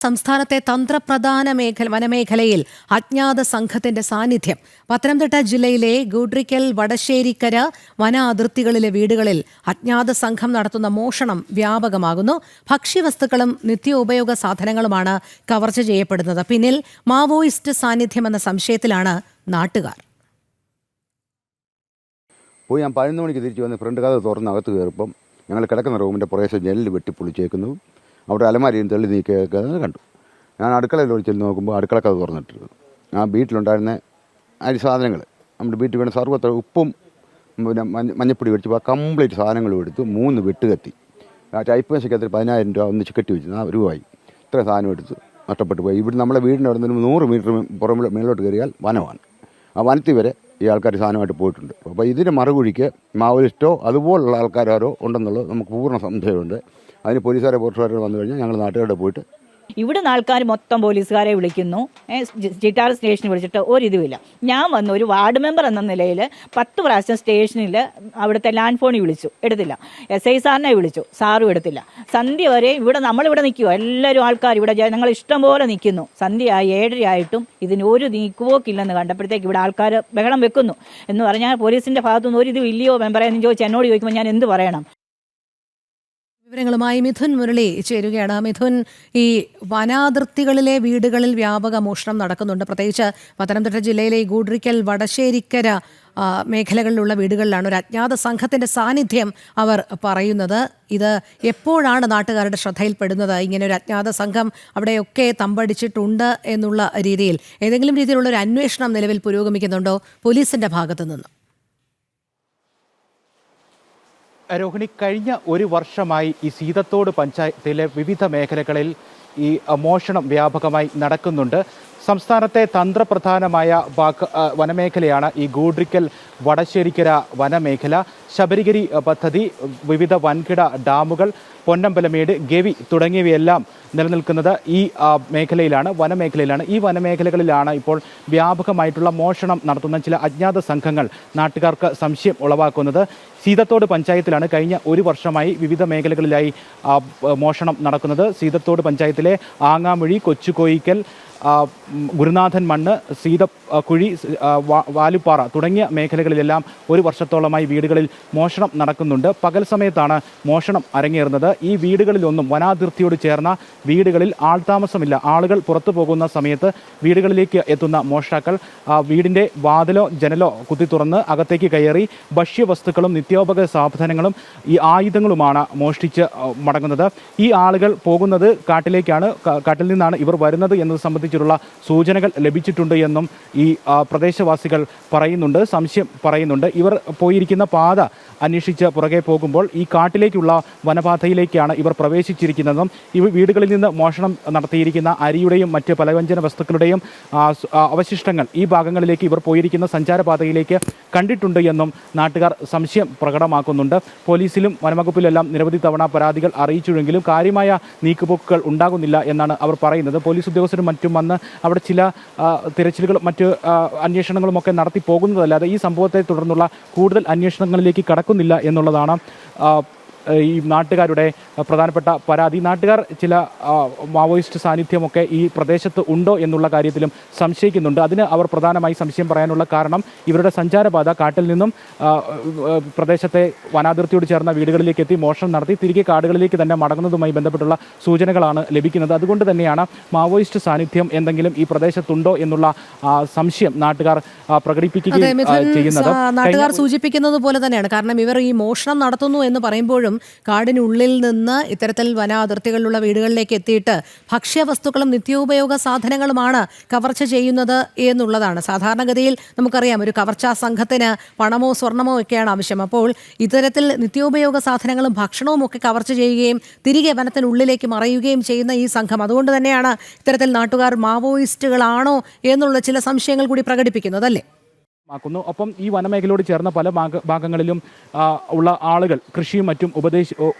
സംസ്ഥാനത്തെ തന്ത്രപ്രധാന വനമേഖലയിൽ അജ്ഞാത സംഘത്തിന്റെ സാന്നിധ്യം. പത്തനംതിട്ട ജില്ലയിലെ ഗൂഡ്രിക്കൽ വടശ്ശേരിക്കര വന അതിർത്തികളിലെ വീടുകളിൽ അജ്ഞാത സംഘം നടത്തുന്ന മോഷണം വ്യാപകമാകുന്നു. ഭക്ഷ്യവസ്തുക്കളും നിത്യോപയോഗ സാധനങ്ങളുമാണ് കവർച്ച ചെയ്യപ്പെടുന്നത്. പിന്നിൽ മാവോയിസ്റ്റ് സാന്നിധ്യമെന്ന സംശയത്തിലാണ് നാട്ടുകാർ. ഞാൻ 11 മണിക്ക് തിരിച്ചു വന്ന് ഫ്രണ്ട് കഥ തുറന്ന് അകത്ത് കയറിപ്പം ഞങ്ങൾ കിടക്കുന്ന റൂമിൻ്റെ പുറകെ ജനലിൽ വെട്ടിപ്പൊളിച്ചേക്കുന്നു. അവിടെ അലമാരിയും തള്ളി നീക്കിയൊക്കെ കണ്ടു. ഞാൻ അടുക്കളയിൽ ഒഴിച്ച് നോക്കുമ്പോൾ അടുക്കളക്കഥ തുറന്നിട്ടിരുന്നു. ആ വീട്ടിലുണ്ടായിരുന്ന അരി സാധനങ്ങൾ, നമ്മുടെ വീട്ടിൽ വേണ്ട സർവ്വത്ര ഉപ്പും പിന്നെ മഞ്ഞപ്പൊടി മേടിച്ച് കംപ്ലീറ്റ് സാധനങ്ങളും എടുത്തു. 3 വെട്ടുകത്തി, ആ ടൈപ്പ് മേശക്കകത്തിൽ 10,000 രൂപ ഒന്നിച്ച് കെട്ടി വെച്ചു. ആ രൂപയായി. ഇത്രയും സാധനം എടുത്ത് നഷ്ടപ്പെട്ടു പോയി. ഇവിടെ നമ്മളെ വീടിൻ്റെ അവിടെ നിന്ന് 100 മീറ്റർ പുറമെ മേലോട്ട് കയറിയാൽ വനമാണ്. ആ വനത്തിൽ വരെ ഈ ആൾക്കാർ സാധനമായിട്ട് പോയിട്ടുണ്ട്. അപ്പോൾ ഇതിന് മറുകുഴിക്ക് മാവോയിസ്റ്റോ അതുപോലുള്ള ആൾക്കാരോ ഉണ്ടെന്നുള്ളത് നമുക്ക് പൂർണ്ണ സംശയമുണ്ട്. അതിന് പോലീസുകാരെ പോലീസുകാരെ വന്നു കഴിഞ്ഞാൽ ഞങ്ങൾ നാട്ടുകാരുടെ പോയിട്ട് ഇവിടുന്ന് ആൾക്കാർ മൊത്തം പോലീസുകാരെ വിളിക്കുന്നു. ചിറ്റാർ സ്റ്റേഷനിൽ വിളിച്ചിട്ട് ഒരിതുമില്ല. ഞാൻ വന്നു ഒരു വാർഡ് മെമ്പർ എന്ന നിലയിൽ 10 പ്രാവശ്യം സ്റ്റേഷനിൽ അവിടുത്തെ ലാൻഡ് ഫോണിൽ വിളിച്ചു, എടുത്തില്ല. SI സാറിനെ വിളിച്ചു, സാറും എടുത്തില്ല. സന്ധ്യ വരെ നമ്മളിവിടെ നിൽക്കുമോ, എല്ലാവരും ആൾക്കാർ ഇവിടെ ജനങ്ങൾ ഇഷ്ടം പോലെ നിൽക്കുന്നു. സന്ധ്യയായി 7:30 ആയിട്ടും ഇതിന് ഒരു നീക്കുപോക്കില്ലെന്ന് കണ്ടപ്പോഴത്തേക്ക് ഇവിടെ ആൾക്കാർ ബഹളം വെക്കുന്നു എന്ന് പറഞ്ഞാൽ പോലീസിന്റെ ഭാഗത്തുനിന്ന് ഒരിതും ഇല്ലയോ മെമ്പറെ എന്ന് ചോദിച്ച് എന്നോട് ചോദിക്കുമ്പോൾ ഞാൻ എന്ത് പറയണം? വിവരങ്ങളുമായി മിഥുൻ മുരളി ചേരുകയാണ്. മിഥുൻ, ഈ വനാതിർത്തികളിലെ വീടുകളിൽ വ്യാപക മോഷണം നടക്കുന്നുണ്ട്. പ്രത്യേകിച്ച് പത്തനംതിട്ട ജില്ലയിലെ ഈ ഗൂഡ്രിക്കൽ വടശ്ശേരിക്കര മേഖലകളിലുള്ള വീടുകളിലാണ് ഒരു അജ്ഞാത സംഘത്തിന്റെ സാന്നിധ്യം അവർ പറയുന്നത്. ഇത് എപ്പോഴാണ് നാട്ടുകാരുടെ ശ്രദ്ധയിൽപ്പെടുന്നത്? ഇങ്ങനെ ഒരു അജ്ഞാത സംഘം അവിടെയൊക്കെ തമ്പടിച്ചിട്ടുണ്ട് എന്നുള്ള രീതിയിൽ ഏതെങ്കിലും രീതിയിലുള്ള ഒരു അന്വേഷണം നിലവിൽ പുരോഗമിക്കുന്നുണ്ടോ പോലീസിന്റെ ഭാഗത്തു നിന്ന്? രോഹിണി, കഴിഞ്ഞ 1 വർഷമായി ഈ സീതത്തോട് പഞ്ചായത്തിലെ വിവിധ മേഖലകളിൽ ഈ മോഷണം വ്യാപകമായി നടക്കുന്നുണ്ട്. സംസ്ഥാനത്തെ തന്ത്രപ്രധാനമായ വനമേഖലയാണ് ഈ ഗൂഡ്രിക്കൽ വടശ്ശേരിക്കര വനമേഖല. ശബരിഗിരി പദ്ധതി, വിവിധ വൻകിട ഡാമുകൾ, പൊന്നമ്പലമേട്, ഗവി തുടങ്ങിയവയെല്ലാം നിലനിൽക്കുന്നത് ഈ മേഖലയിലാണ്, വനമേഖലയിലാണ്. ഈ വനമേഖലകളിലാണ് ഇപ്പോൾ വ്യാപകമായിട്ടുള്ള മോഷണം നടത്തുന്ന ചില അജ്ഞാത സംഘങ്ങൾ നാട്ടുകാർക്ക് സംശയം ഉളവാക്കുന്നത്. സീതത്തോട് പഞ്ചായത്തിലാണ് കഴിഞ്ഞ 1 വർഷമായി വിവിധ മേഖലകളിലായി മോഷണം നടക്കുന്നത്. സീതത്തോട് പഞ്ചായത്തിലെ ആങ്ങാമൊഴി, കൊച്ചുകോയിക്കൽ, ഗുരുനാഥൻ മണ്ണ്, സീതക്കുഴി, വാലുപ്പാറ തുടങ്ങിയ മേഖലകളിലെല്ലാം 1 വർഷത്തോളമായി വീടുകളിൽ മോഷണം നടക്കുന്നുണ്ട്. പകൽ സമയത്താണ് മോഷണം അരങ്ങേറുന്നത്. ഈ വീടുകളിലൊന്നും, വനാതിർത്തിയോട് ചേർന്ന വീടുകളിൽ ആൾതാമസമില്ല. ആളുകൾ പുറത്തു പോകുന്ന സമയത്ത് വീടുകളിലേക്ക് എത്തുന്ന മോഷ്ടാക്കൾ വീടിൻ്റെ വാതിലോ ജനലോ കുത്തി തുറന്ന് അകത്തേക്ക് കയറി ഭക്ഷ്യവസ്തുക്കളും നിത്യോപയോഗ സാധനങ്ങളും ഈ ആയുധങ്ങളുമാണ് മോഷ്ടിച്ച് മടങ്ങുന്നത്. ഈ ആളുകൾ പോകുന്നത് കാട്ടിലേക്കാണ്. കാട്ടിൽ നിന്നാണ് ഇവർ വരുന്നത് എന്നത് സംബന്ധിച്ചുള്ള സൂചനകൾ ലഭിച്ചിട്ടുണ്ട് എന്നും ഈ പ്രദേശവാസികൾ പറയുന്നുണ്ട്, സംശയം പറയുന്നുണ്ട്. ഇവർ പോയിരിക്കുന്ന പാത അന്വേഷിച്ച് പുറകെ പോകുമ്പോൾ ഈ കാട്ടിലേക്കുള്ള വനപാതയിലേക്കാണ് ഇവർ പ്രവേശിച്ചിരിക്കുന്നതെന്നും ഈ വീടുകളിൽ നിന്ന് മോഷണം നടത്തിയിരിക്കുന്ന അരിയുടെയും മറ്റ് പലവ്യഞ്ജന വസ്തുക്കളുടെയും അവശിഷ്ടങ്ങൾ ഈ ഭാഗങ്ങളിലേക്ക് ഇവർ പോയിരിക്കുന്ന സഞ്ചാരപാതയിലേക്ക് കണ്ടിട്ടുണ്ട് എന്നും നാട്ടുകാർ സംശയം പ്രകടമാക്കുന്നുണ്ട്. പോലീസിലും വനംവകുപ്പിലെല്ലാം നിരവധി തവണ പരാതികൾ അറിയിച്ചുവെങ്കിലും കാര്യമായ നീക്കുപോക്കുകൾ ഉണ്ടാകുന്നില്ല എന്നാണ് അവർ പറയുന്നത്. പോലീസ് ഉദ്യോഗസ്ഥരും മറ്റും വന്ന് അവിടെ ചില തിരച്ചിലുകളും മറ്റ് അന്വേഷണങ്ങളുമൊക്കെ നടത്തി പോകുന്നതല്ലാതെ ഈ സംഭവത്തെ തുടർന്നുള്ള കൂടുതൽ അന്വേഷണങ്ങളിലേക്ക് കടക്കുന്നില്ല എന്നുള്ളതാണ് ഈ നാട്ടുകാരുടെ പ്രധാനപ്പെട്ട പരാതി. നാട്ടുകാർ ചില മാവോയിസ്റ്റ് സാന്നിധ്യമൊക്കെ ഈ പ്രദേശത്ത് ഉണ്ടോ എന്നുള്ള കാര്യത്തിലും സംശയിക്കുന്നുണ്ട്. അതിന് അവർ പ്രധാനമായി സംശയം പറയാനുള്ള കാരണം ഇവരുടെ സഞ്ചാരപാത കാട്ടിൽ നിന്നും പ്രദേശത്തെ വനാതിർത്തിയോട് ചേർന്ന വീടുകളിലേക്ക് എത്തി മോഷണം നടത്തി തിരികെ കാടുകളിലേക്ക് തന്നെ മടങ്ങുന്നതുമായി ബന്ധപ്പെട്ടുള്ള സൂചനകളാണ് ലഭിക്കുന്നത്. അതുകൊണ്ട് തന്നെയാണ് മാവോയിസ്റ്റ് സാന്നിധ്യം എന്തെങ്കിലും ഈ പ്രദേശത്തുണ്ടോ എന്നുള്ള സംശയം നാട്ടുകാർ പ്രകടിപ്പിക്കുകയും ചെയ്യുന്നത്. നാട്ടുകാർ സൂചിപ്പിക്കുന്നത് പോലെ തന്നെയാണ്. കാരണം ഇവർ ഈ മോഷണം നടത്തുന്നു എന്ന് പറയുമ്പോഴും കാടിനുള്ളിൽ നിന്ന് ഇത്തരത്തിൽ വനാതിർത്തികളിലുള്ള വീടുകളിലേക്ക് എത്തിയിട്ട് ഭക്ഷ്യവസ്തുക്കളും നിത്യോപയോഗ സാധനങ്ങളുമാണ് കവർച്ച ചെയ്യുന്നത് എന്നുള്ളതാണ്. സാധാരണഗതിയിൽ നമുക്കറിയാം, ഒരു കവർച്ചാ സംഘത്തിന് പണമോ സ്വർണമോ ഒക്കെയാണ് ആവശ്യം. അപ്പോൾ ഇത്തരത്തിൽ നിത്യോപയോഗ സാധനങ്ങളും ഭക്ഷണവും ഒക്കെ കവർച്ച ചെയ്യുകയും തിരികെ വനത്തിനുള്ളിലേക്ക് മറയുകയും ചെയ്യുന്ന ഈ സംഘം, അതുകൊണ്ട് തന്നെയാണ് ഇത്തരത്തിൽ നാട്ടുകാർ മാവോയിസ്റ്റുകളാണോ എന്നുള്ള ചില സംശയങ്ങൾ കൂടി പ്രകടിപ്പിക്കുന്നത്, അല്ലേ? ാക്കുന്നു. ഒപ്പം ഈ വനമേഖലയോട് ചേർന്ന പല ഭാഗങ്ങളിലും ഉള്ള ആളുകൾ കൃഷിയും മറ്റും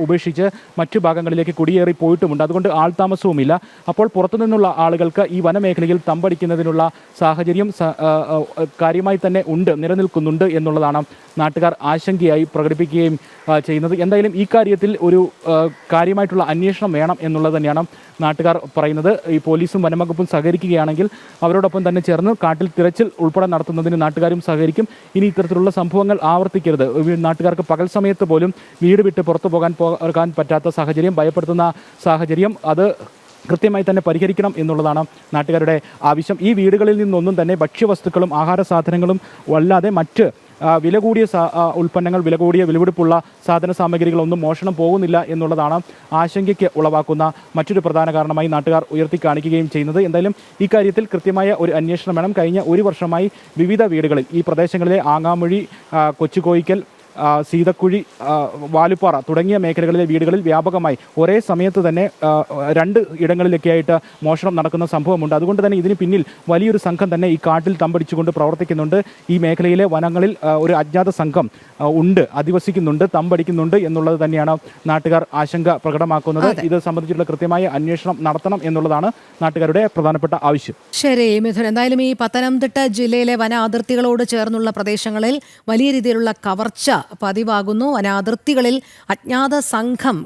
ഉപേക്ഷിച്ച് മറ്റു ഭാഗങ്ങളിലേക്ക് കുടിയേറി പോയിട്ടുമുണ്ട്. അതുകൊണ്ട് ആൾതാമസവുമില്ല. അപ്പോൾ പുറത്തുനിന്നുള്ള ആളുകൾക്ക് ഈ വനമേഖലയിൽ തമ്പടിക്കുന്നതിനുള്ള സാഹചര്യം കാര്യമായി തന്നെ നിലനിൽക്കുന്നുണ്ട് എന്നുള്ളതാണ് നാട്ടുകാർ ആശങ്കയായി പ്രകടിപ്പിക്കുകയും ചെയ്യുന്നത്. എന്തായാലും ഈ കാര്യത്തിൽ ഒരു കാര്യമായിട്ടുള്ള അന്വേഷണം വേണം എന്നുള്ളത് തന്നെയാണ് നാട്ടുകാർ പറയുന്നത്. ഈ പോലീസും വനംവകുപ്പും സഹകരിക്കുകയാണെങ്കിൽ അവരോടൊപ്പം തന്നെ ചേർന്ന് കാട്ടിൽ തിരച്ചിൽ ഉൾപ്പെടെ നടത്തുന്നതിന് നാട്ടുകാരും സഹകരിക്കും. ഇനി ഇത്തരത്തിലുള്ള സംഭവങ്ങൾ ആവർത്തിക്കരുത്. നാട്ടുകാർക്ക് പകൽ സമയത്ത് പോലും വീട് വിട്ട് പുറത്തു പോകാൻ പറ്റാത്ത സാഹചര്യം, ഭയപ്പെടുത്തുന്ന സാഹചര്യം, അത് കൃത്യമായി തന്നെ പരിഹരിക്കണം എന്നുള്ളതാണ് നാട്ടുകാരുടെ ആവശ്യം. ഈ വീടുകളിൽ നിന്നൊന്നും തന്നെ ഭക്ഷ്യവസ്തുക്കളും ആഹാര സാധനങ്ങളും അല്ലാതെ മറ്റ് വില കൂടിയ ഉൽപ്പന്നങ്ങൾ, വിലപിടിപ്പുള്ള സാധന സാമഗ്രികളൊന്നും മോഷണം പോകുന്നില്ല എന്നുള്ളതാണ് ആശങ്കയ്ക്ക് ഉളവാക്കുന്ന മറ്റൊരു പ്രധാന കാരണമായി നാട്ടുകാർ ഉയർത്തി കാണിക്കുകയും ചെയ്യുന്നത്. എന്തായാലും ഇക്കാര്യത്തിൽ കൃത്യമായ ഒരു അന്വേഷണം വേണം. കഴിഞ്ഞ ഒരു വർഷമായി വിവിധ വീടുകളിൽ ഈ പ്രദേശങ്ങളിലെ ആങ്ങാമൊഴി, കൊച്ചുകോയിക്കൽ, സീതക്കുഴി, വാലുപ്പാറ തുടങ്ങിയ മേഖലകളിലെ വീടുകളിൽ വ്യാപകമായി ഒരേ സമയത്ത് തന്നെ 2 ഇടങ്ങളിലൊക്കെയായിട്ട് മോഷണം നടക്കുന്ന സംഭവമുണ്ട്. അതുകൊണ്ട് തന്നെ ഇതിന് പിന്നിൽ വലിയൊരു സംഘം തന്നെ ഈ കാട്ടിൽ തമ്പടിച്ചുകൊണ്ട് പ്രവർത്തിക്കുന്നുണ്ട്. ഈ മേഖലയിലെ വനങ്ങളിൽ ഒരു അജ്ഞാത സംഘം അധിവസിക്കുന്നുണ്ട്, തമ്പടിക്കുന്നുണ്ട് എന്നുള്ളത് തന്നെയാണ് നാട്ടുകാർ ആശങ്ക പ്രകടമാക്കുന്നത്. ഇത് സംബന്ധിച്ചുള്ള കൃത്യമായ അന്വേഷണം നടത്തണം എന്നുള്ളതാണ് നാട്ടുകാരുടെ പ്രധാനപ്പെട്ട ആവശ്യം. ശരി മിഥുൻ, എന്തായാലും ഈ പത്തനംതിട്ട ജില്ലയിലെ വന അതിർത്തികളോട് ചേർന്നുള്ള പ്രദേശങ്ങളിൽ വലിയ രീതിയിലുള്ള കവർച്ച പതിവാകുന്നു. വനാതിർത്തികളിൽ അജ്ഞാത സംഘം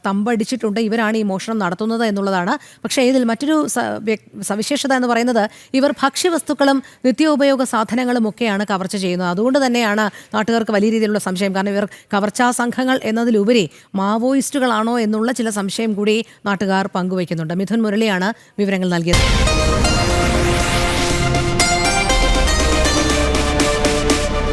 തമ്പടിച്ചിട്ടുണ്ട്. ഇവരാണ് ഈ മോഷണം നടത്തുന്നത് എന്നുള്ളതാണ്. പക്ഷേ ഇതിൽ മറ്റൊരു സവിശേഷത എന്ന് പറയുന്നത് ഇവർ ഭക്ഷ്യവസ്തുക്കളും നിത്യോപയോഗ സാധനങ്ങളും ഒക്കെയാണ് കവർച്ച ചെയ്യുന്നത്. അതുകൊണ്ട് തന്നെയാണ് നാട്ടുകാർക്ക് വലിയ രീതിയിലുള്ള സംശയം. കാരണം ഇവർ കവർച്ചാ സംഘങ്ങൾ എന്നതിലുപരി മാവോയിസ്റ്റുകളാണോ എന്നുള്ള ചില സംശയം കൂടി നാട്ടുകാർ പങ്കുവയ്ക്കുന്നുണ്ട്. മിഥുൻ മുരളിയാണ് വിവരങ്ങൾ നൽകിയത്.